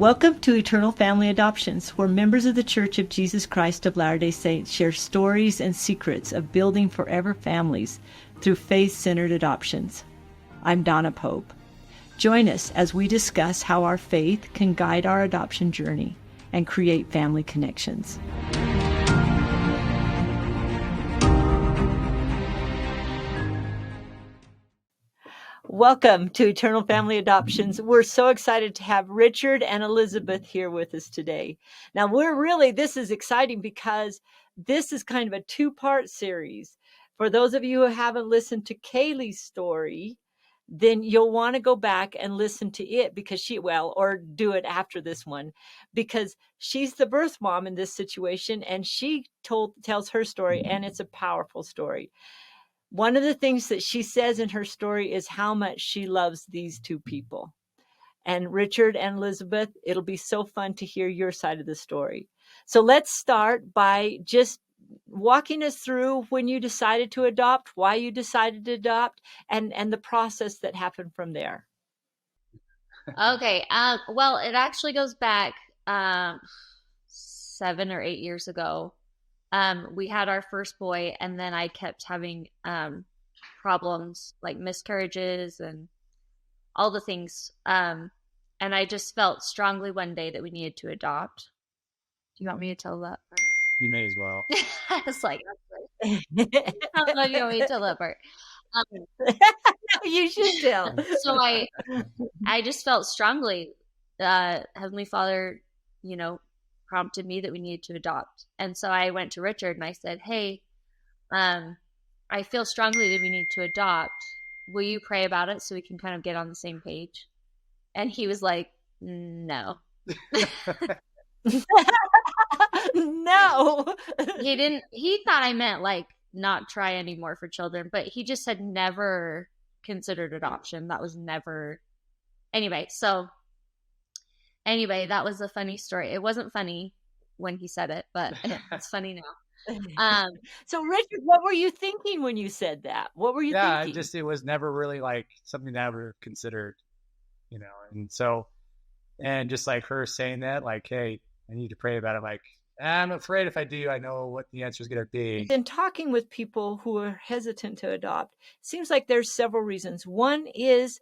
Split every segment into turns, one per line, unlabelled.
Welcome to Eternal Family Adoptions, where members of the Church of Jesus Christ of Latter-day Saints share stories and secrets of building forever families through faith-centered adoptions. I'm Donna Pope. Join us as we discuss how our faith can guide our adoption journey and create family connections. Welcome to Eternal Family Adoptions. We're so excited to have Richard and Elizabeth here with us today. Now, this is exciting because this is kind of a two-part series. For those of you who haven't listened to Kaylee's story, then you'll want to go back and listen to it or do it after this one, because she's the birth mom in this situation, and she tells her story, and it's a powerful story. One of the things that she says in her story is how much she loves these two people. And Richard and Elizabeth, it'll be so fun to hear your side of the story. So let's start by just walking us through when you decided to adopt, why you decided to adopt, and the process that happened from there.
Okay. Well, it actually goes back 7 or 8 years ago. We had our first boy, and then I kept having problems like miscarriages and all the things. And I just felt strongly one day that we needed to adopt. Do you want me to tell that part?
You may as well.
I was like, I don't know if you want me to tell that part.
You should tell.
So I just felt strongly, Heavenly Father, prompted me that we needed to adopt. And so I went to Richard and I said, hey, I feel strongly that we need to adopt. Will you pray about it so we can kind of get on the same page? And he was like, no.
No.
He thought I meant like not try anymore for children, but he just had never considered adoption. That was never. Anyway, that was a funny story. It wasn't funny when he said it, but it's funny now.
So Richard, what were you thinking when you said that? What were you thinking?
Yeah, it was never really like something that I ever considered, and just like her saying that, like, hey, I need to pray about it. Like, I'm afraid if I do, I know what the answer is going to be.
In talking with people who are hesitant to adopt, it seems like there's several reasons. One is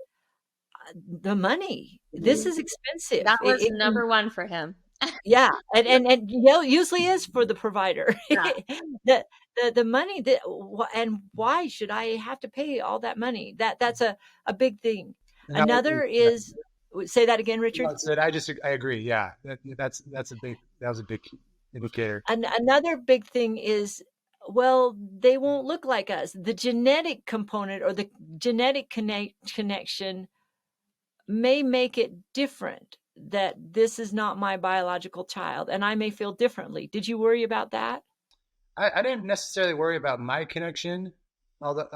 the money. This is expensive.
That was number one for him.
Yeah, and usually is for the provider. Yeah. the money and why should I have to pay all that money? That's a big thing. Another is, say that again, Richard.
I agree. Yeah, that was a big indicator.
Another big thing is, well, they won't look like us. The genetic component or the genetic connection may make it different, that this is not my biological child and I may feel differently. Did you worry about that?
I didn't necessarily worry about my connection, although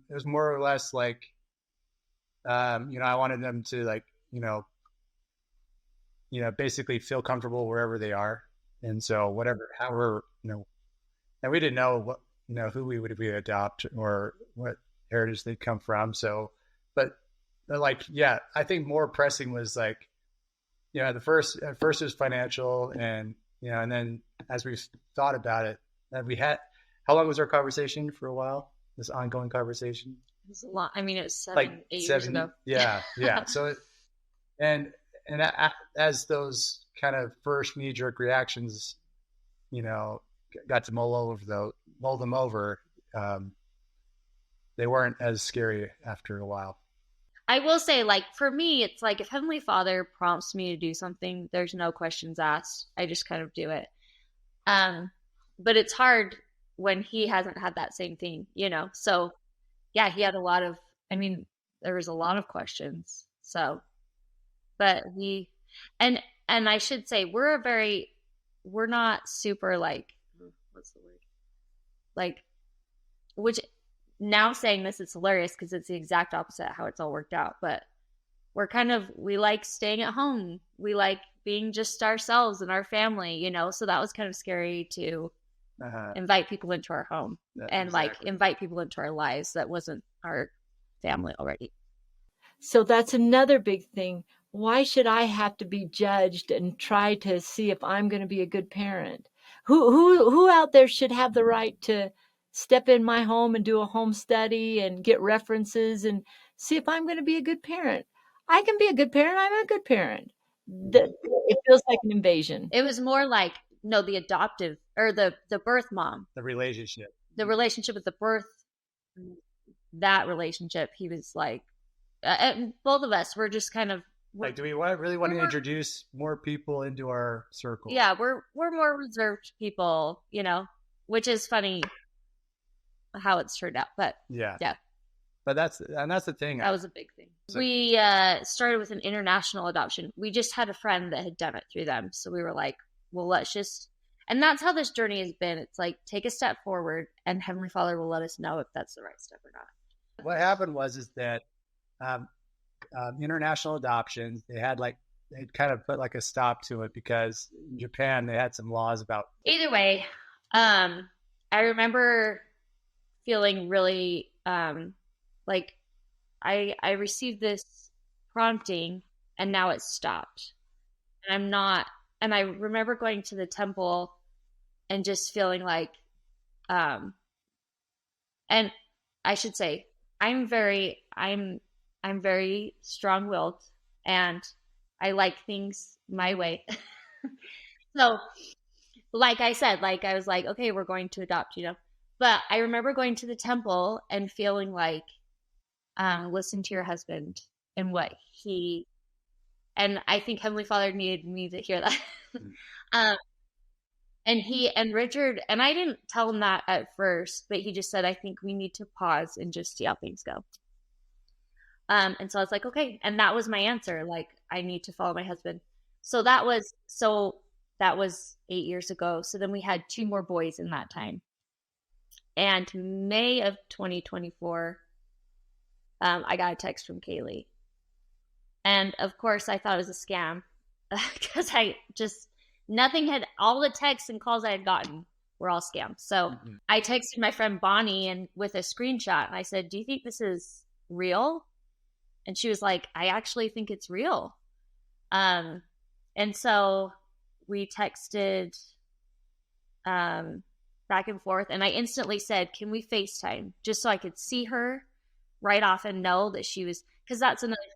it was more or less like, I wanted them to like, basically feel comfortable wherever they are. And so however, and we didn't know what, who we would adopt or what heritage they'd come from. So, but like, yeah, I think more pressing was like, at first it was financial, and and then as we've thought about it, that we had, how long was our conversation? For a while, this ongoing conversation.
It was a lot. I mean, it was 8 years ago.
Yeah. So, as those kind of first knee-jerk reactions, got to mull them over, they weren't as scary after a while.
I will say, like, for me, it's like if Heavenly Father prompts me to do something, there's no questions asked. I just kind of do it. But it's hard when he hasn't had that same thing, So, yeah, he had there was a lot of questions. So, but and I should say, we're not super like, what's the word? Like, which... Now saying this, it's hilarious because it's the exact opposite of how it's all worked out. But we like staying at home. We like being just ourselves and our family, So that was kind of scary to invite people into our home and like invite people into our lives that wasn't our family already.
So that's another big thing. Why should I have to be judged and try to see if I'm going to be a good parent? Who out there should have the right to step in my home and do a home study and get references and see if I'm going to be a good parent? I can be a good parent. I'm a good parent. It feels like an invasion.
It was more like, no, the adoptive or the birth mom,
The relationship
with the birth, that relationship. He was like, and both of us were just kind of
like, do we really want to introduce more people into our circle?
Yeah, we're more reserved people, which is funny how it's turned out, but
yeah. But that's the thing.
That was a big thing. We started with an international adoption. We just had a friend that had done it through them, so we were like, well, let's just. And that's how this journey has been. It's like, take a step forward, and Heavenly Father will let us know if that's the right step or not.
What happened was that international adoptions, they kind of put like a stop to it because in Japan they had some laws about.
Either way, I remember feeling really like I received this prompting and now it's stopped. And I'm not, and I remember going to the temple and just feeling like, and I should say, I'm very strong-willed and I like things my way. So, like I said, like I was like, okay, we're going to adopt, But I remember going to the temple and feeling like, listen to your husband and what he, and I think Heavenly Father needed me to hear that. And Richard, and I didn't tell him that at first, but he just said, I think we need to pause and just see how things go. And so I was like, okay. And that was my answer. Like, I need to follow my husband. So that was 8 years ago. So then we had 2 more boys in that time. And May of 2024, I got a text from Kaylee. And of course, I thought it was a scam because all the texts and calls I had gotten were all scams. So I texted my friend Bonnie and with a screenshot, and I said, do you think this is real? And she was like, I actually think it's real. And so we texted back and forth, and I instantly said, can we FaceTime? Just so I could see her right off and know that she was, because that's another thing.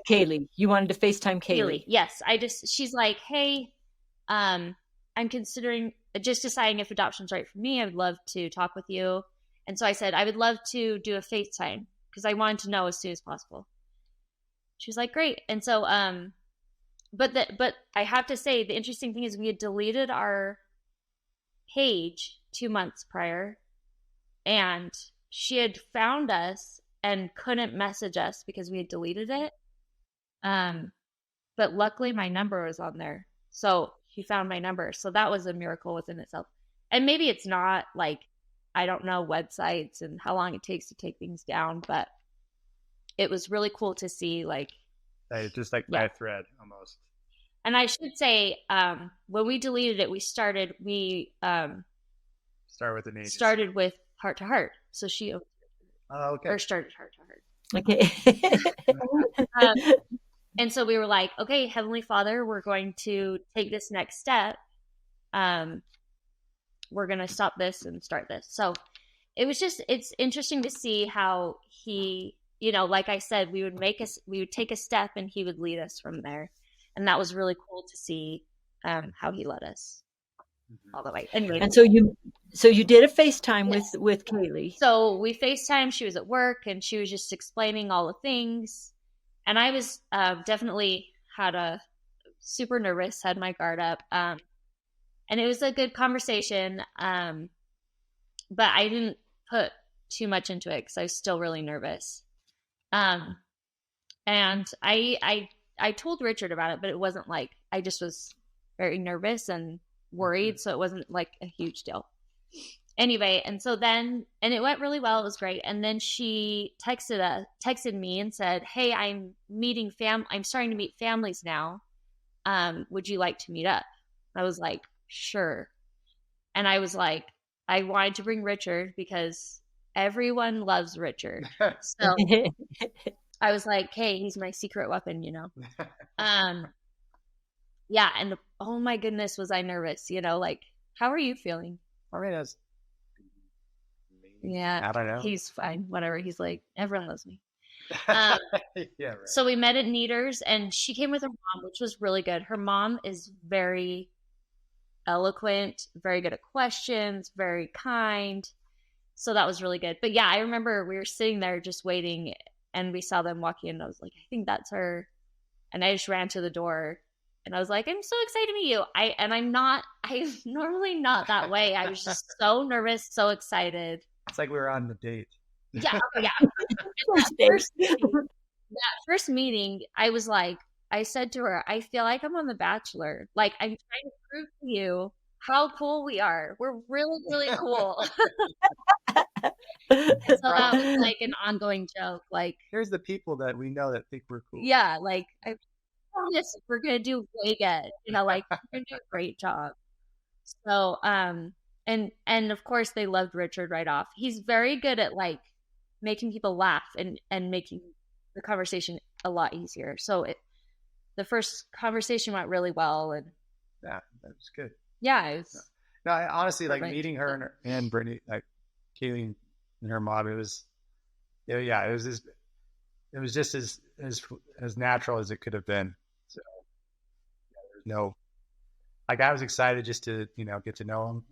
Kaylee, you wanted to FaceTime Kaylee?
Yes. She's like, hey, I'm considering just deciding if adoption's right for me. I would love to talk with you. And so I said, I would love to do a FaceTime because I wanted to know as soon as possible. She was like, great. And so, but I have to say, the interesting thing is we had deleted our page 2 months prior, and she had found us and couldn't message us because we had deleted it. But luckily my number was on there. So she found my number. So that was a miracle within itself. And maybe it's not, like, I don't know websites and how long it takes to take things down, but it was really cool to see, like,
just like by a thread almost.
And I should say, when we deleted it, we started with an agency. Started with Heart to Heart. So she started Heart to Heart. Okay. And so we were like, okay, Heavenly Father, we're going to take this next step. We're going to stop this and start this. So it's interesting to see how he, like I said, we would take a step and he would lead us from there. And that was really cool to see how he led us all the way. Anyway,
and so you did a FaceTime with Kaylee.
So we FaceTime. She was at work and she was just explaining all the things. And I was definitely super nervous, had my guard up. And it was a good conversation. But I didn't put too much into it because I was still really nervous. And I told Richard about it, but it wasn't like, I just was very nervous and worried. So it wasn't like a huge deal. Anyway, and it went really well. It was great. And then she texted me and said, hey, I'm starting to meet families now. Would you like to meet up? I was like, sure. And I was like, I wanted to bring Richard because everyone loves Richard. So I was like, hey, he's my secret weapon, Yeah, and oh my goodness, was I nervous, like, how are you feeling?
I mean, that's
Yeah,
I don't know.
he's fine, whatever. He's like, everyone loves me. Yeah, right. So we met at Neater's, and she came with her mom, which was really good. Her mom is very eloquent, very good at questions, very kind. So that was really good. But yeah, I remember we were sitting there just waiting, and we saw them walking in, and I was like, I think that's her. And I just ran to the door, and I was like, I'm so excited to meet you. I'm normally not that way. I was just so nervous, so excited.
It's like we were on the date.
Yeah, yeah. That first meeting, I was like, I said to her, I feel like I'm on The Bachelor. Like, I'm trying to prove to you how cool we are. We're really, really cool. So that was like an ongoing joke. Like,
here's the people that we know that think we're cool.
Yeah, like, I promise we're gonna do way good. Like, we're gonna do a great job. So, and of course they loved Richard right off. He's very good at like making people laugh and making the conversation a lot easier. So the first conversation went really well, and
yeah, that was good.
Yeah, it was.
No, I honestly like meeting her and Brittany, like Kaylee and her mom. It was just as natural as it could have been. So there's no, like, I was excited just to get to know him,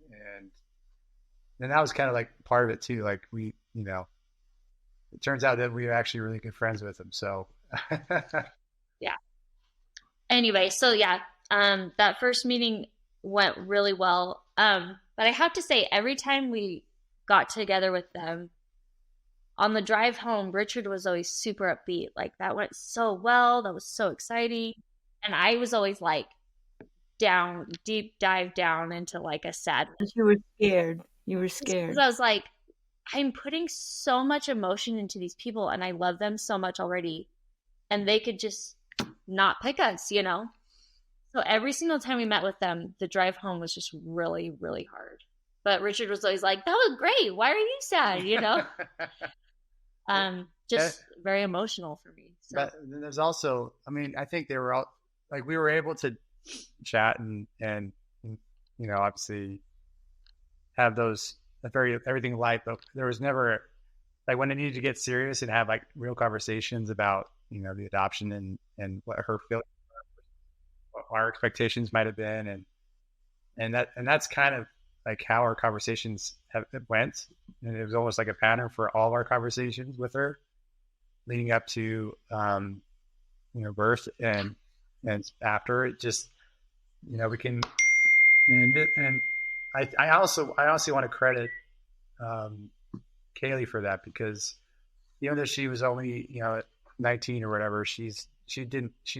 and that was kind of like part of it too. Like we, it turns out that we were actually really good friends with him. So
yeah. Anyway, so yeah, that first meeting went really well. But I have to say, every time we got together with them, on the drive home, Richard was always super upbeat. Like, that went so well. That was so exciting. And I was always like deep dive down into like a sad.
You were scared.
Because I was like, I'm putting so much emotion into these people, and I love them so much already. And they could just not pick us, So every single time we met with them, the drive home was just really, really hard. But Richard was always like, that was great. Why are you sad? Just very emotional for me. So.
But then there's also, I mean, I think they were all like, we were able to chat and obviously have everything light, but there was never like when it needed to get serious and have like real conversations about, the adoption and what her feelings, what our expectations might have been. And that's kind of like how our conversations went. And it was almost like a pattern for all of our conversations with her leading up to, birth and after. It just, we can, and I also want to credit, Kaylee for that, because even though she was only, 19 or whatever, she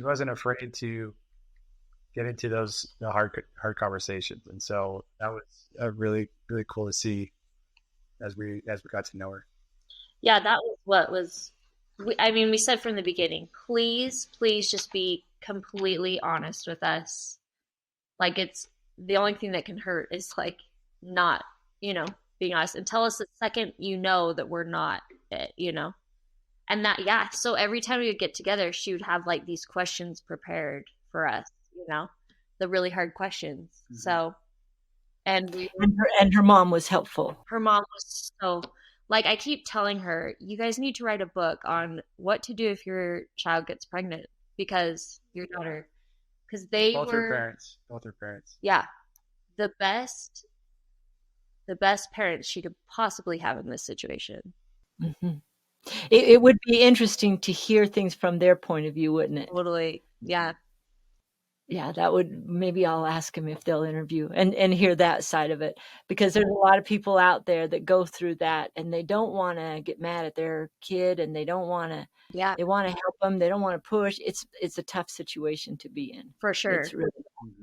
wasn't afraid to get into the hard conversations. And so that was really, really cool to see as we got to know her.
Yeah, that was what was, we said from the beginning, please just be completely honest with us. Like, it's the only thing that can hurt is like not, being honest, and tell us the second that we're not it, and that, yeah. So every time we would get together, she would have like these questions prepared for us, the really hard questions. Mm-hmm. So, and
her mom was helpful.
Her mom was so, like, I keep telling her, you guys need to write a book on what to do if your child gets pregnant, because your daughter, because
both her parents.
Yeah. The best parents she could possibly have in this situation.
Mm-hmm. It would be interesting to hear things from their point of view, wouldn't it?
Totally. Yeah.
Yeah, that would, maybe I'll ask them if they'll interview and hear that side of it, because there's a lot of people out there that go through that and they don't want to get mad at their kid, and they don't want to, they want to help them. They don't want to push. It's a tough situation to be in.
For sure.
It's really,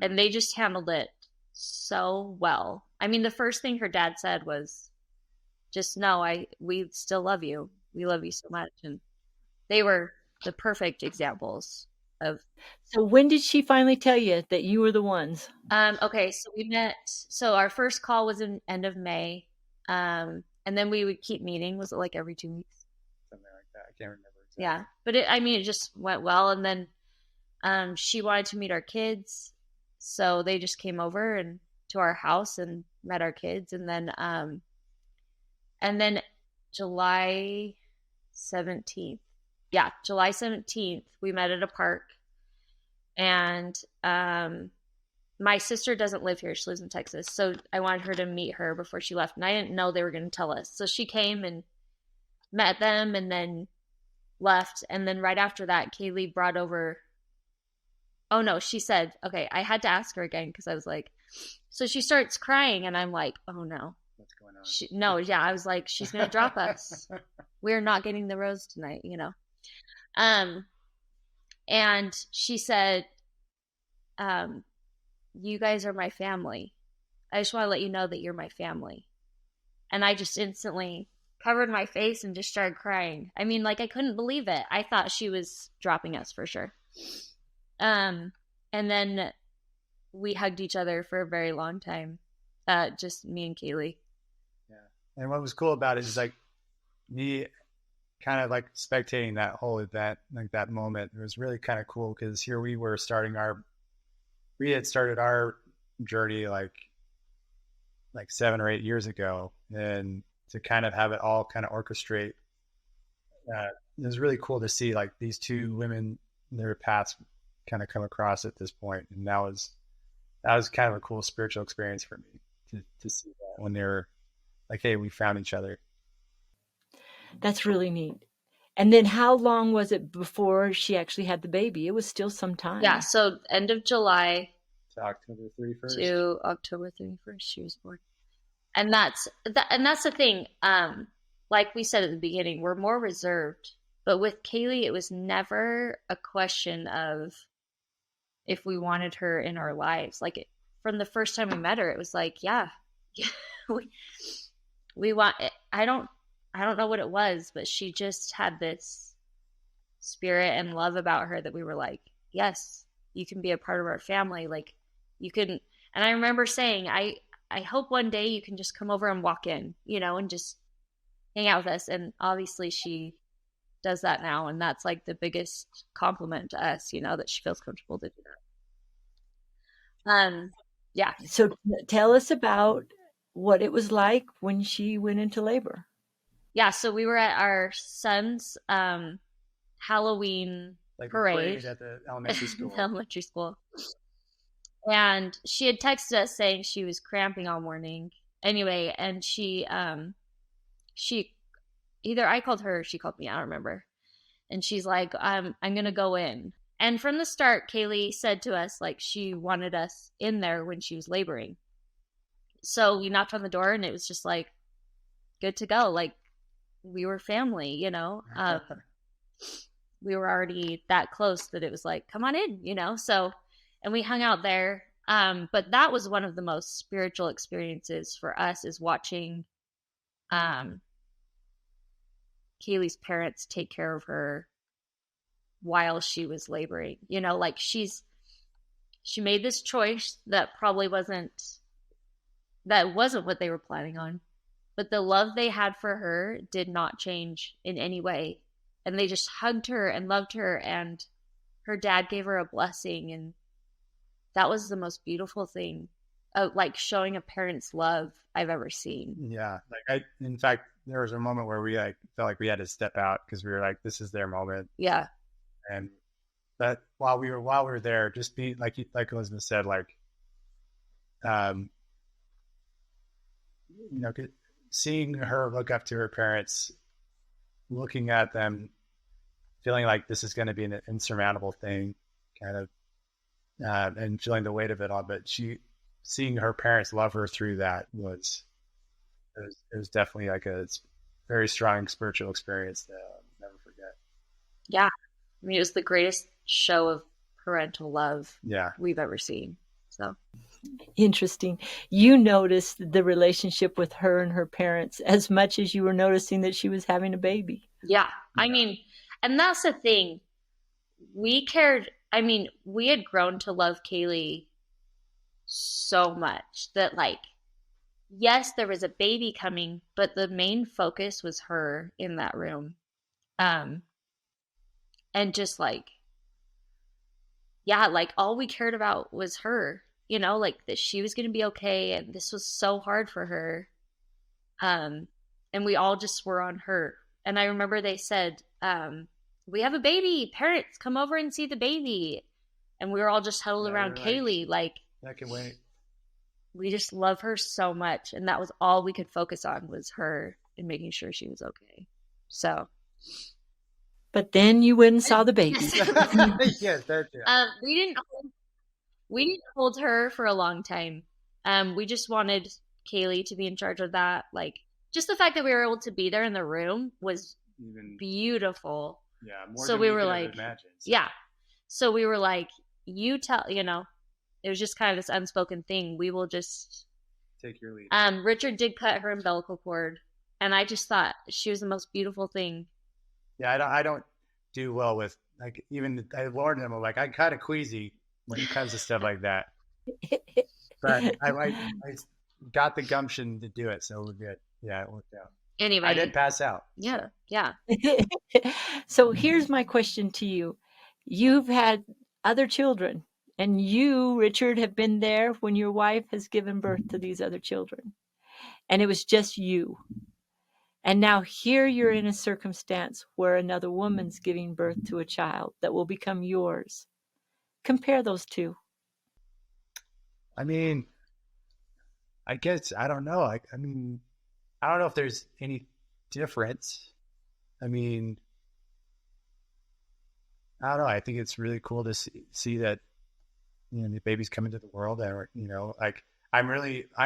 and they just handled it so well. I mean, the first thing her dad said was, just know we still love you. We love you so much. And they were the perfect examples of.
So when did she finally tell you that you were the ones?
Okay, so we met. So our first call was in end of May, and then we would keep meeting. Was it like every 2 weeks?
Something like that. I can't remember
Yeah. But it just went well. And then she wanted to meet our kids. So they just came over and to our house and met our kids. And then July 17th. Yeah, July 17th, we met at a park. And my sister doesn't live here. She lives in Texas. So I wanted her to meet her before she left. And I didn't know they were going to tell us. So she came and met them and then left. And then right after that, Kaylee brought over. Oh, no, she said, okay, I had to ask her again because I was like, so she starts crying. And I'm like, oh, no.
What's going on?
I was like, she's going to drop us. We're not getting the rose tonight, And she said, you guys are my family. I just want to let you know that you're my family. And I just instantly covered my face and just started crying. I mean, like, I couldn't believe it. I thought she was dropping us for sure. And then we hugged each other for a very long time. Just me and Kaylee.
Yeah. And what was cool about it is like me kind of like spectating that whole event, like that moment. It was really kind of cool because here we were we had started our journey like 7 or 8 years ago, and to kind of have it all kind of orchestrate. It was really cool to see like these two women, their paths kind of come across at this point. And that was kind of a cool spiritual experience for me to see that when they were like, hey, we found each other.
That's really neat. And then how long was it before she actually had the baby? It was still some time.
Yeah, so end of July
To October 31st.
to October 31st, she was born. And that's the thing. Like we said at the beginning, we're more reserved. But with Kaylee, it was never a question of if we wanted her in our lives. Like from the first time we met her, it was like, yeah, we want it. I don't know what it was, but she just had this spirit and love about her that we were like, yes, you can be a part of our family. Like you can. And I remember saying, I hope one day you can just come over and walk in, and just hang out with us. And obviously she does that now. And that's like the biggest compliment to us, that she feels comfortable to do that. Yeah.
So tell us about what it was like when she went into labor.
Yeah. So we were at our son's Halloween parade
at the elementary school.
elementary school. And she had texted us saying she was cramping all morning. Anyway, and she either I called her or she called me, I don't remember. And she's like, I'm going to go in. And from the start, Kaylee said to us, like, she wanted us in there when she was laboring. So we knocked on the door and it was just like, good to go. Like, we were family, we were already that close that it was like, come on in, so, and we hung out there. But that was one of the most spiritual experiences for us, is watching Kaylee's parents take care of her while she was laboring. Like she made this choice that probably wasn't what they were planning on, but the love they had for her did not change in any way. And they just hugged her and loved her, and her dad gave her a blessing. And that was the most beautiful thing, like showing a parent's love I've ever seen.
Yeah. In fact, there was a moment where we felt like we had to step out because we were like, this is their moment.
Yeah.
And that while we were there, just be like Elizabeth said, like, seeing her look up to her parents, looking at them, feeling like this is going to be an insurmountable thing, kind of, and feeling the weight of it all. But seeing her parents love her through that was definitely like a very strong spiritual experience that I'll never forget.
Yeah. I mean, it was the greatest show of parental love
Yeah.
we've ever seen. So
Interesting. You noticed the relationship with her and her parents as much as you were noticing that she was having a baby.
yeah. I mean, and that's the thing. We cared. I mean, we had grown to love Kaylee so much that, like, yes, there was a baby coming, but the main focus was her in that room. and just like, yeah, like all we cared about was her, you know, like that she was going to be okay. And this was so hard for her. Um, and we all just were on her. And I remember they said, we have a baby. Parents, come over and see the baby. And we were all just huddled around Kaylee. Like,
I can wait.
We just love her so much. And that was all we could focus on was her and making sure she was okay. So.
But then you went and saw the baby.
Yes, that's it.
We didn't hold her for a long time. We just wanted Kaylee to be in charge of that. Like, just the fact that we were able to be there in the room was beautiful.
Yeah, more
so
than
we
we
were
could
like,
have imagined.
yeah. So we were like, you tell, you know, it was just kind of this unspoken thing. We will just
take your lead.
Richard did cut her umbilical cord, and I just thought she was the most beautiful thing.
Yeah, I don't do well with, like, even I warned him, like, I'm kind of queasy when it comes to stuff like that. But I got the gumption to do it, so we're good. Yeah, it worked out.
Anyway,
I did pass out.
Yeah, yeah.
So here's my question to you. You've had other children, and you, Richard, have been there when your wife has given birth to these other children. And it was just you. And now here you're in a circumstance where another woman's giving birth to a child that will become yours. Compare those two.
I mean, I guess, I don't know. I mean, I don't know if there's any difference. I mean, I don't know. I think it's really cool to see that, you know, the baby's coming to the world, and, you know, like, I'm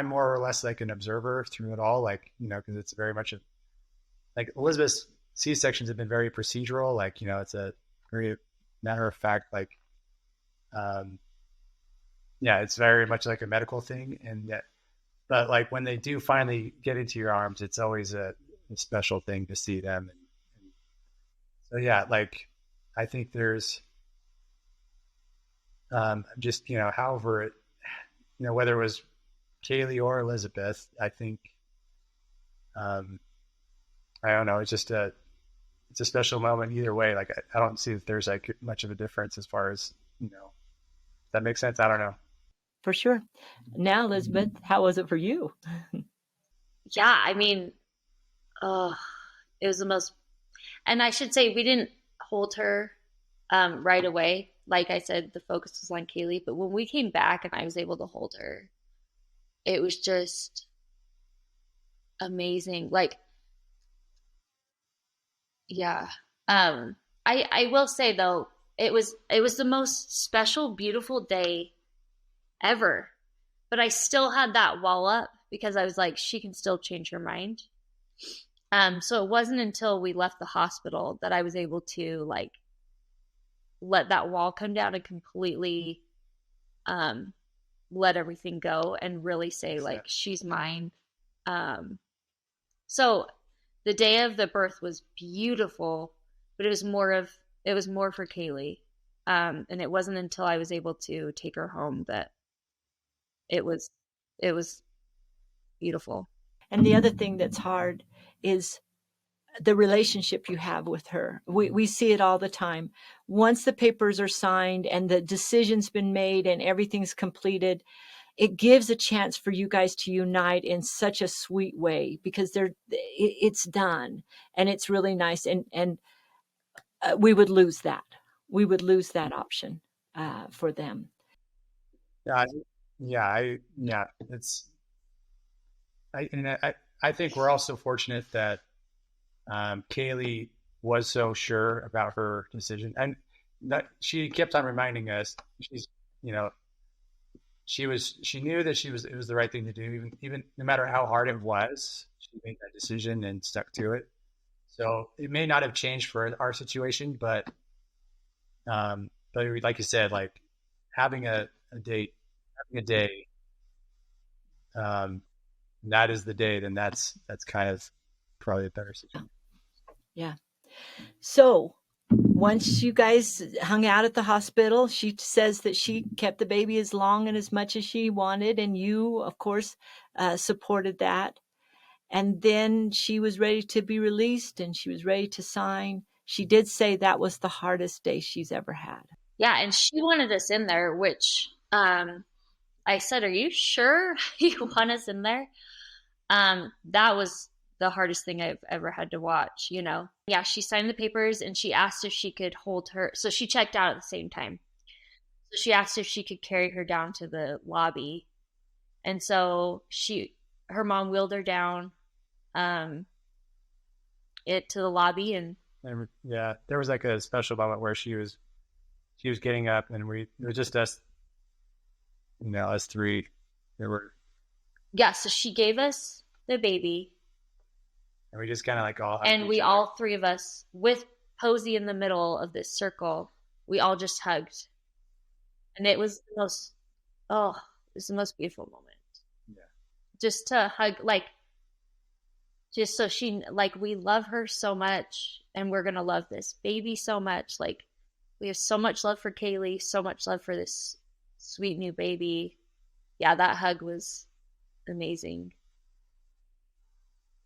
more or less like an observer through it all, like, you know, because it's very much like Elizabeth's C-sections have been very procedural, like, you know, it's a very matter of fact, like, yeah, it's very much like a medical thing, and that, but like when they do finally get into your arms, it's always a special thing to see them, and so yeah, like, I think there's just, you know, however it, you know, whether it was Kaylee or Elizabeth, I think, I don't know, it's just it's a special moment either way. Like, I don't see that there's like much of a difference as far as, you know, does that make sense? I don't know.
For sure. Now, Elizabeth, how was it for you?
Yeah, I mean, it was the most, and I should say we didn't hold her right away. Like I said, the focus was on Kaylee, but when we came back and I was able to hold her, it was just amazing. Like, yeah. I will say though, it was the most special, beautiful day ever. But I still had that wall up because I was like, she can still change her mind. So it wasn't until we left the hospital that I was able to, like, let that wall come down and completely let everything go and really say, like, she's mine. So the day of the birth was beautiful, but it was more for Kaylee. And it wasn't until I was able to take her home that it was beautiful.
And the other thing that's hard is the relationship you have with her. We see it all the time. Once the papers are signed and the decision's been made and everything's completed, it gives a chance for you guys to unite in such a sweet way because it's done and it's really nice. And we would lose that. We would lose that option for them.
Yeah, I think we're also fortunate that Kaylee was so sure about her decision, and that she kept on reminding us, she's, you know, she knew that it was the right thing to do, even no matter how hard it was, she made that decision and stuck to it. So it may not have changed for our situation, but like you said, like having a day, that is the day, then that's kind of probably a better situation.
Yeah. So once you guys hung out at the hospital, she says that she kept the baby as long and as much as she wanted. And you, of course, supported that. And then she was ready to be released and she was ready to sign. she did say that was the hardest day she's ever had.
Yeah, and she wanted us in there, which I said, "Are you sure you want us in there?" That was the hardest thing I've ever had to watch, you know. Yeah, she signed the papers and she asked if she could hold her. So she checked out at the same time. So she asked if she could carry her down to the lobby. And so her mom wheeled her down to the lobby, and
yeah, there was like a special moment where she was getting up, and it was just us, us three.
Yeah, so she gave us the baby,
and we just kind of like all hugged
and we
each other.
all three of us, with Posey in the middle of this circle, we all just hugged, and it was the most beautiful moment.
Yeah,
just to hug, like, just so she, like, we love her so much, and we're gonna love this baby so much. Like, we have so much love for Kaylee, so much love for this sweet new baby. Yeah, that hug was amazing.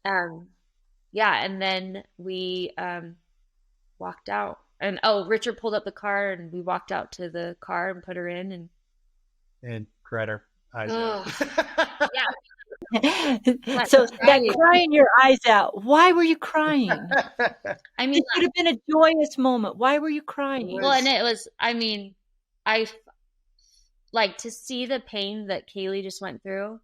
Yeah, and then we walked out, and Richard pulled up the car, and we walked out to the car and put her in,
and cried her eyes out.
Yeah.
So that crying your eyes out, why were you crying?
I mean,
it could have been a joyous moment. Why were you crying?
Well, and it was, I mean, I like to see the pain that Kaylee just went through,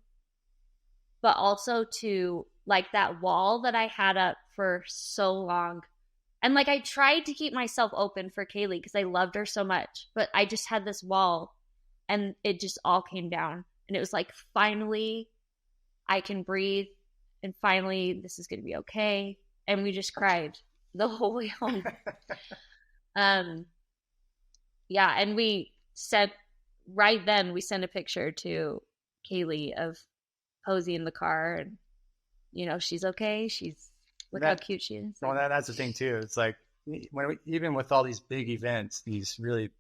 but also to, like, that wall that I had up for so long. And, like, I tried to keep myself open for Kaylee because I loved her so much, but I just had this wall, and it just all came down. And it was like, finally, I can breathe, and finally, this is going to be okay. And we just cried the whole way home. Yeah, and we sent a picture to Kaylee of Posey in the car, and she's okay. Look how cute she is.
Well, that's the thing too. It's like even with all these big events, these really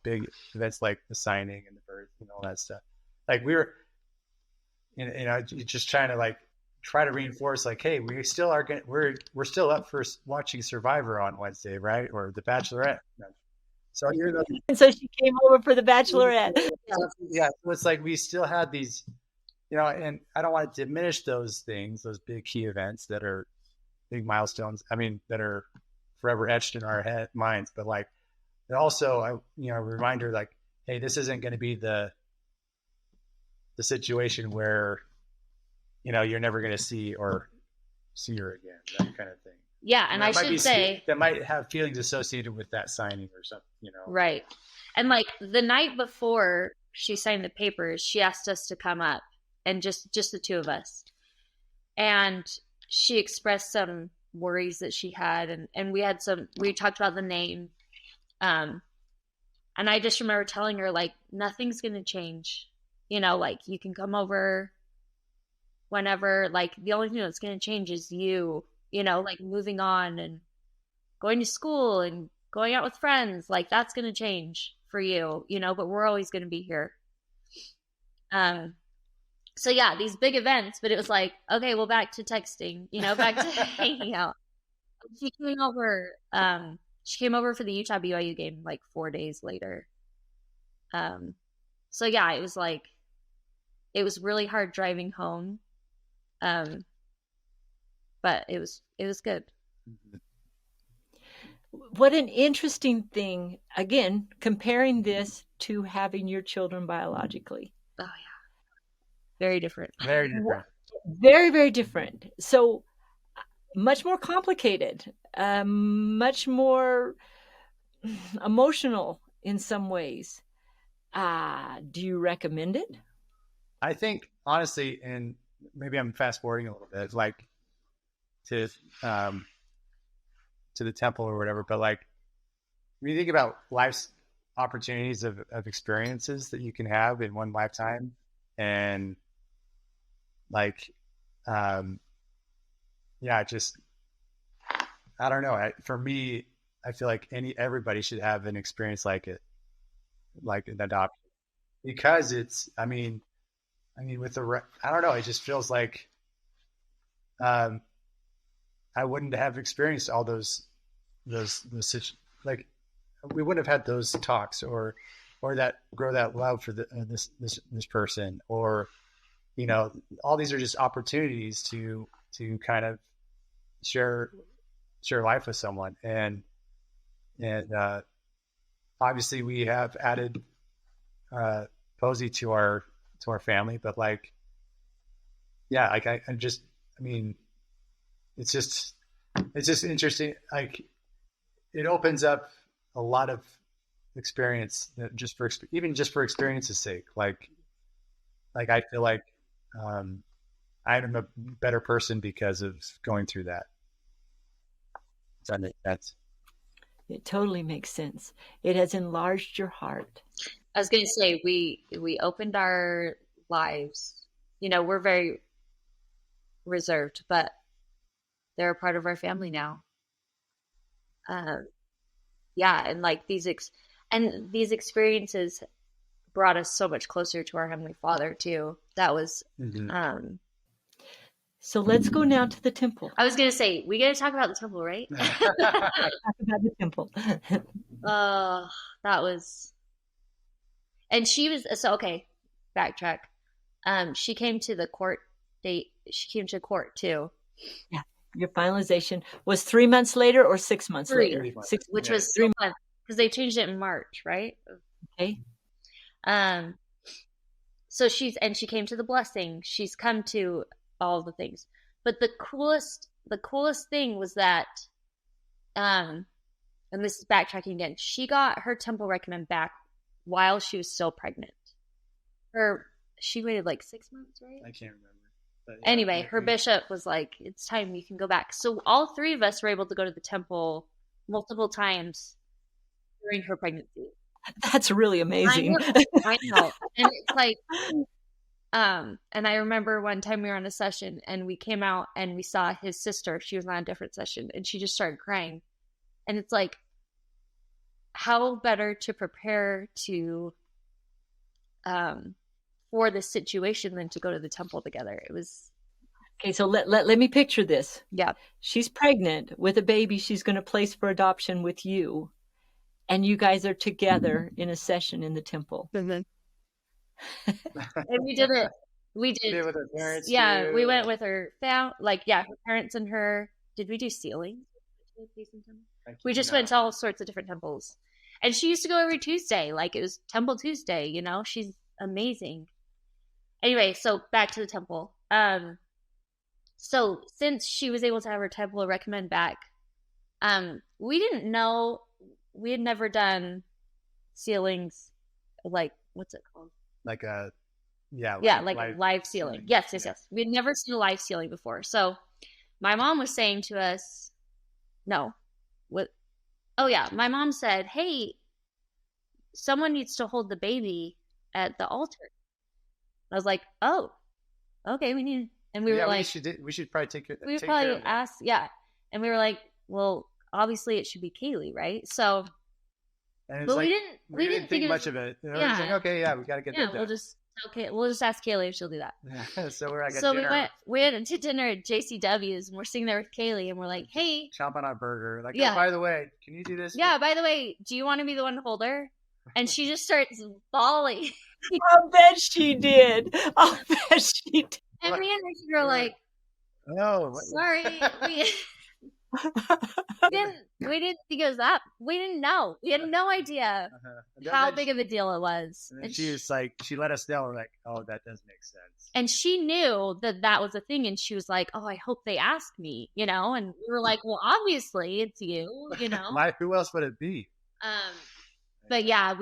big events like the signing and the birth and all that stuff, like we were just trying to like try to reinforce, like, hey, we still are we're still up for watching Survivor on Wednesday, right? Or The Bachelorette. So
and so she came over for The Bachelorette.
Yeah, so it's like we still had these, and I don't want to diminish those things, those big key events that are big milestones. I mean, that are forever etched in our minds. But like, it also, a reminder, like, hey, this isn't going to be the situation where, you're never going to see her again, that kind of thing.
Yeah, and I should say
that might have feelings associated with that signing or something,
Right. And like the night before she signed the papers, she asked us to come up, and just the two of us. And she expressed some worries that she had, and we talked about the name. And I just remember telling her, like, nothing's going to change. Like, you can come over whenever. Like, the only thing that's going to change is you, like, moving on and going to school and going out with friends. Like, that's going to change for you, but we're always going to be here. So yeah, these big events, but it was like, okay, well, back to texting, back to hanging out. She came over for the Utah BYU game like 4 days later. So yeah, it was like, it was really hard driving home. But it was good.
What an interesting thing, again, comparing this to having your children biologically.
Oh yeah. Very different.
Very different.
Very, very different. So much more complicated, much more emotional in some ways. Do you recommend it?
I think, honestly, and maybe I'm fast forwarding a little bit, like to the temple or whatever, but like when you think about life's opportunities of experiences that you can have in one lifetime, and like, just, I don't know. For me, I feel like everybody should have an experience like it, like an adoption, because it's, I mean, with I don't know, it just feels like, I wouldn't have experienced all those like we wouldn't have had those talks or that grow that love for this person, or all these are just opportunities to kind of share life with someone. And obviously we have added Posey to our family, but like, yeah, like I mean, it's just interesting. Like it opens up a lot of experience just for experience's sake. Like I feel like I'm a better person because of going through that.
It totally makes sense. It has enlarged your heart.
I was going to say, we opened our lives. We're very reserved, but they're a part of our family now. Yeah, and like these experiences brought us so much closer to our Heavenly Father too. That was
So let's go now to the temple.
I was going to say, we got to talk about the temple, right?
Talk about the temple.
That was, and she was, so okay, backtrack. She came to the court date. She came to court too.
Yeah. Your finalization was 3 months later or 6 months later?
3 months.
Which was 3 months, because they changed it in March, right?
Okay.
So she came to the blessing. She's come to all the things. But the coolest thing was that, and this is backtracking again, she got her temple recommend back while she was still pregnant. She waited like 6 months, right?
I can't remember. But yeah,
anyway, her bishop was like, it's time, you can go back. So all three of us were able to go to the temple multiple times during her pregnancy.
That's really amazing.
I know. And it's like, and I remember one time we were on a session and we came out and we saw his sister. She was on a different session and she just started crying. And it's like, how better to prepare to, for this situation than to go to the temple together. It was
okay. So let me picture this.
Yeah,
she's pregnant with a baby she's going to place for adoption with you, and you guys are together in a session in the temple.
And we did it. We did
with her parents.
Yeah,
too.
we went with her her parents and her. Did we do sealing? We just went to all sorts of different temples, and she used to go every Tuesday. Like it was Temple Tuesday. She's amazing. Anyway, so back to the temple. So since she was able to have her temple recommend back, we didn't know, we had never done sealings, like, what's it called?
Like a
live sealing. Yes. We had never seen a live sealing before. So my mom was saying to us, my mom said, hey, someone needs to hold the baby at the altar. I was like, oh, okay, we need, and we were like,
we should probably take it.
We would probably ask, and we were like, well, obviously it should be Kaylee, right? So, but
like,
we didn't think
much of it. We got to get that done.
We'll just ask Kaylee if she'll do that.
Yeah. So we're
we went to dinner at JCW's, and we're sitting there with Kaylee, and we're like, hey,
chomping on a burger. Like, oh, by the way, can you do this?
Yeah, by the way, do you want to be the one to hold her? And she just starts bawling.
I'll bet she did. And
me and Richard were like,
"No,
sorry, we didn't think it was that. We didn't know. We had no idea how big of a deal it was."
And she was like, she let us know. We're like, "Oh, that does make sense."
And she knew that was a thing, and she was like, "Oh, I hope they ask me," And we were like, "Well, obviously it's you,
Who else would it be?"
But yeah,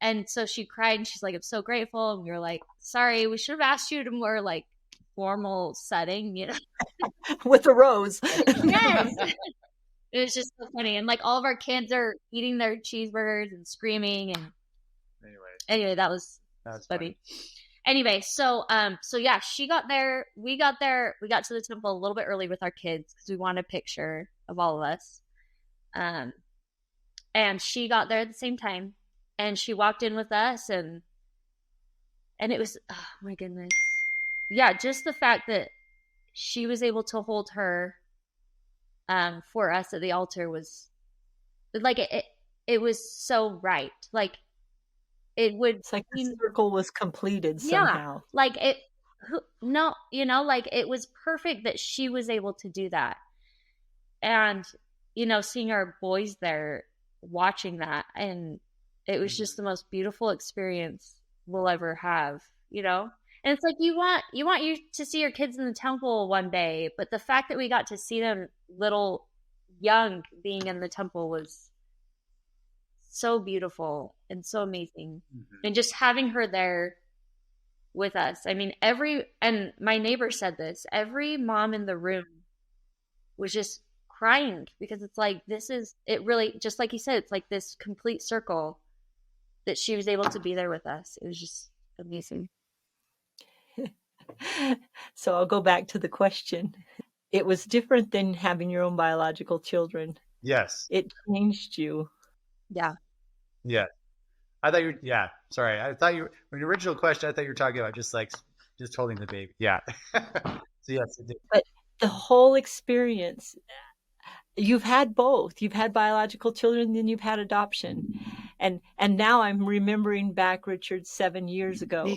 and so she cried and she's like, I'm so grateful. And we were like, sorry, we should have asked you to more like formal setting,
with a rose.
Yes. It was just so funny. And like all of our kids are eating their cheeseburgers and screaming. And anyway, that was funny. Anyway, so yeah, she got there. We got there. We got to the temple a little bit early with our kids because we wanted a picture of all of us. And she got there at the same time, and she walked in with us, and it was, oh my goodness. Yeah, just the fact that she was able to hold her for us at the altar was like it was so right. Like it would
It's like the
mean,
circle was completed
yeah,
somehow.
like it, no, like it was perfect that she was able to do that. And, seeing our boys there watching that, and it was just the most beautiful experience we'll ever have. And it's like you to see your kids in the temple one day, but the fact that we got to see them little young being in the temple was so beautiful and so amazing.
Mm-hmm.
And just having her there with us. I mean, and my neighbor said this, every mom in the room was just crying because it's like, it really, just like you said, it's like this complete circle that she was able to be there with us. It was just amazing.
So I'll go back to the question. It was different than having your own biological children.
Yes.
It changed you.
Yeah.
Yeah. I thought you were, yeah, sorry. I thought you, when the original question, I thought you were talking about just holding the baby. Yeah. So yes, it did.
But the whole experience, you've had both. You've had biological children, then you've had adoption. And now I'm remembering back, Richard, 7 years ago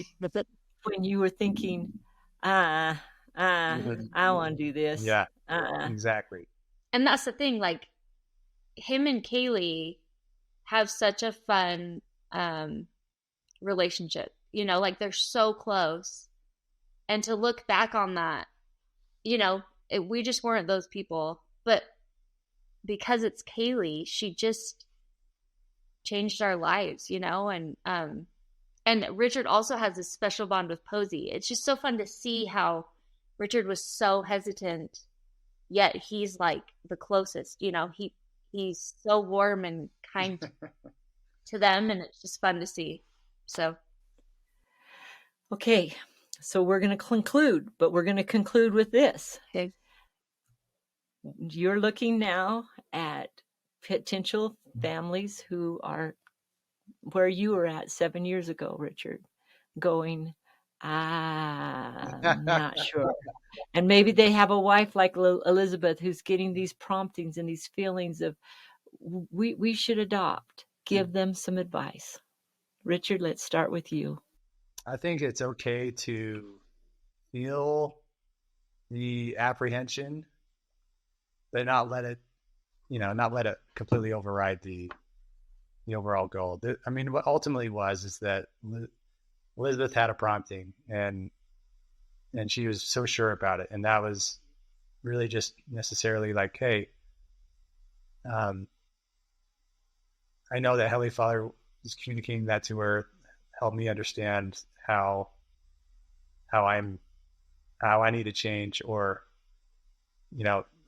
when you were thinking, I want to do this.
Yeah, exactly.
And that's the thing, like him and Kaylee have such a fun relationship, like they're so close. And to look back on that, we just weren't those people. But because it's Kaylee, she just changed our lives, and Richard also has this special bond with Posey. It's just so fun to see how Richard was so hesitant, yet he's like the closest, he's so warm and kind to them, and it's just fun to see. So
okay, so we're going to conclude, but we're going to conclude with this.
okay.
You're looking now at potential families who are where you were at 7 years ago, Richard, going, I'm not sure. And maybe they have a wife like Elizabeth who's getting these promptings and these feelings of, we should adopt. Give them some advice. Richard, let's start with you.
I think it's okay to feel the apprehension, but not let it completely override the overall goal. I mean, what ultimately is that Elizabeth had a prompting, and she was so sure about it, and that was really just necessarily like, hey, I know that Heavenly Father is communicating that to her, help me understand how I need to change, or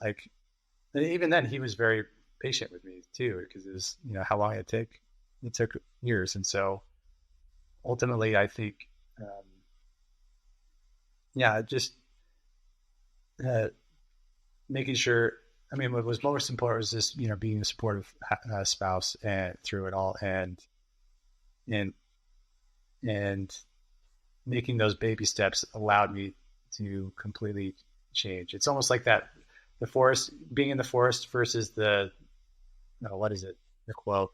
like, even then he was very patient with me too, because it was, how long it took years. And so ultimately I think, just making sure, I mean, what was most important was just, being a supportive spouse and through it all, and making those baby steps allowed me to completely change. It's almost like that, being in the forest versus what is it? The quote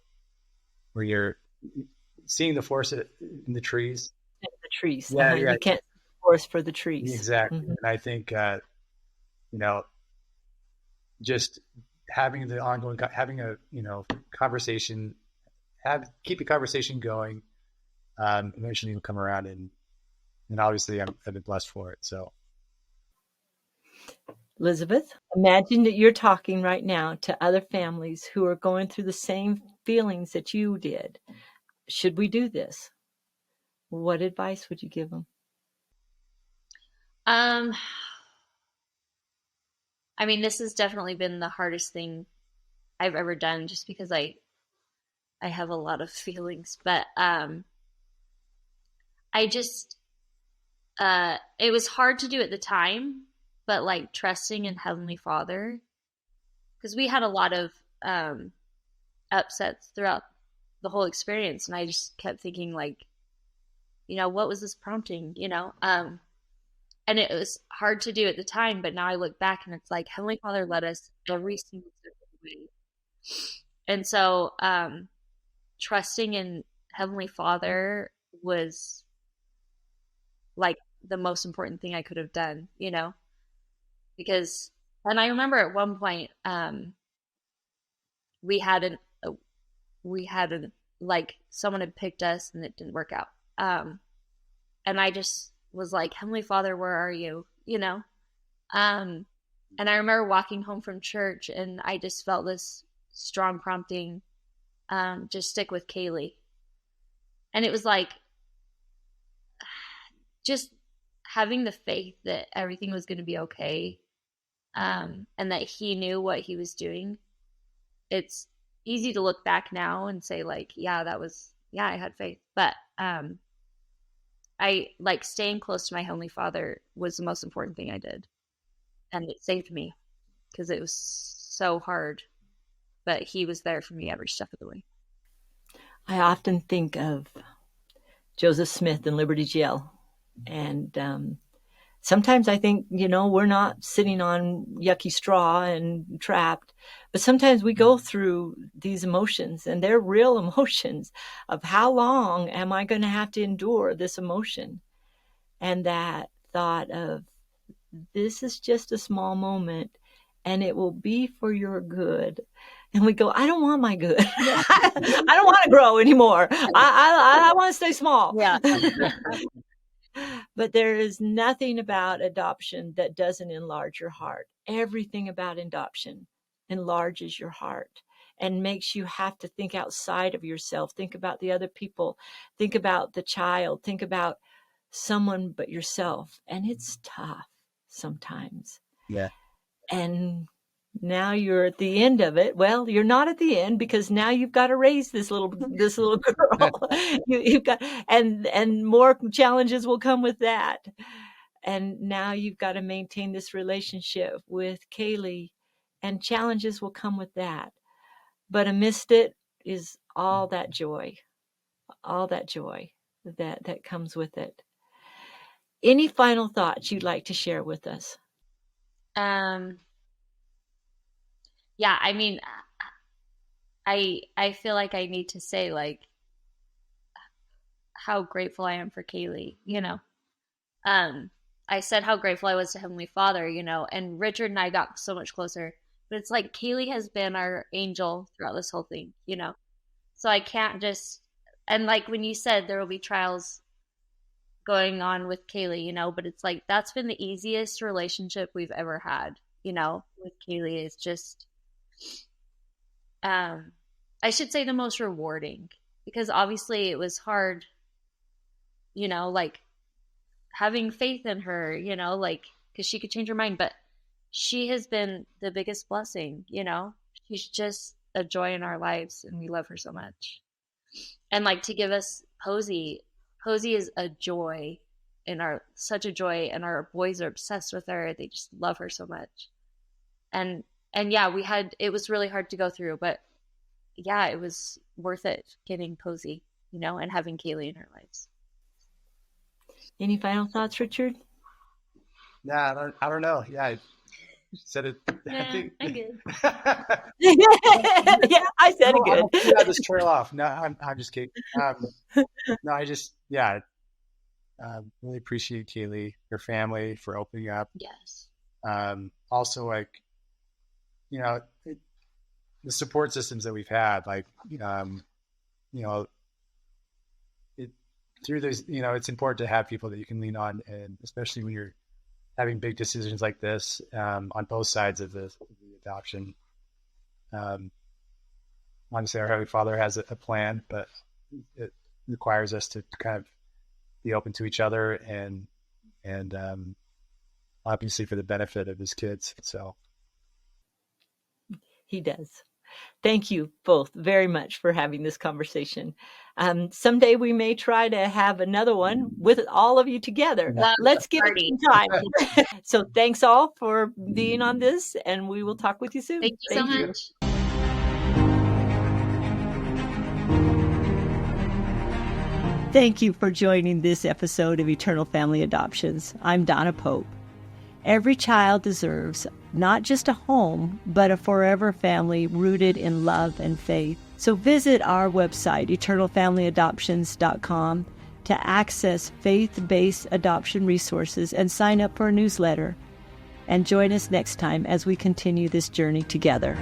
where you're seeing the forest in the trees.
The trees.
Yeah,
You can't see the forest for the trees.
Exactly. Mm-hmm. And I think, just having the ongoing, having a, conversation, keep the conversation going. Eventually you'll come around, and obviously I've been blessed for it. So.
Elizabeth, imagine that you're talking right now to other families who are going through the same feelings that you did. Should we do this? What advice would you give them?
I mean, this has definitely been the hardest thing I've ever done, just because I have a lot of feelings, but I just it was hard to do at the time, but like trusting in Heavenly Father, because we had a lot of upsets throughout the whole experience, and I just kept thinking, like, what was this prompting, and it was hard to do at the time, but now I look back and it's like Heavenly Father led us every single step of the way. And so trusting in Heavenly Father was like the most important thing I could have done, because, and I remember at one point, we had like someone had picked us and it didn't work out. And I just was like, Heavenly Father, where are you? And I remember walking home from church and I just felt this strong prompting, just stick with Kaylee. And it was like, just having the faith that everything was going to be okay, and that he knew what he was doing. It's easy to look back now and say like, I had faith. But I like staying close to my Heavenly Father was the most important thing I did. And it saved me because it was so hard. But he was there for me every step of the way.
I often think of Joseph Smith in Liberty Jail. And sometimes I think, we're not sitting on yucky straw and trapped, but sometimes we go through these emotions, and they're real emotions of how long am I going to have to endure this emotion? And that thought of, this is just a small moment and it will be for your good. And we go, I don't want my good. I don't want to grow anymore. I want to stay small.
Yeah.
But there is nothing about adoption that doesn't enlarge your heart. Everything about adoption enlarges your heart and makes you have to think outside of yourself. Think about the other people. Think about the child. Think about someone but yourself. And it's tough sometimes.
Yeah.
And now you're at the end of it. Well, you're not at the end because now you've got to raise this little girl. You've got, and more challenges will come with that. And now you've got to maintain this relationship with Kaylee, and challenges will come with that. But amidst it is all that joy that comes with it. Any final thoughts you'd like to share with us?
Yeah, I mean, I feel like I need to say like how grateful I am for Kaylee, I said how grateful I was to Heavenly Father, and Richard and I got so much closer. But it's like Kaylee has been our angel throughout this whole thing, So I can't just, and like when you said there will be trials going on with Kaylee, but it's like that's been the easiest relationship we've ever had, with Kaylee. It's just, I should say the most rewarding, because obviously it was hard, like having faith in her, like, because she could change her mind, but she has been the biggest blessing, she's just a joy in our lives and we love her so much. And like to give us Posey is a joy such a joy, and our boys are obsessed with her. They just love her so much. And yeah, it was really hard to go through, but yeah, it was worth it getting Posey, and having Kaylee in our lives.
Any final thoughts, Richard?
Yeah, I don't know. Yeah, I said it.
Yeah, I'm good.
Yeah, I said it good.
Yeah, just trail off. No, I'm just kidding. No, I just, really appreciate Kaylee, her family, for opening up.
Yes.
Also, like, the support systems that we've had, like, through those, it's important to have people that you can lean on, and especially when you're having big decisions like this, on both sides of the adoption. Obviously, our Heavenly Father has a plan, but it requires us to kind of be open to each other and obviously for the benefit of his kids. So
he does. Thank you both very much for having this conversation. Someday we may try to have another one with all of you together. Let's give it some time. So thanks all for being on this, and we will talk with you soon.
Thank you so much.
Thank you for joining this episode of Eternal Family Adoptions. I'm Donna Pope. Every child deserves not just a home, but a forever family rooted in love and faith. So visit our website, eternalfamilyadoptions.com, to access faith-based adoption resources and sign up for a newsletter. And join us next time as we continue this journey together.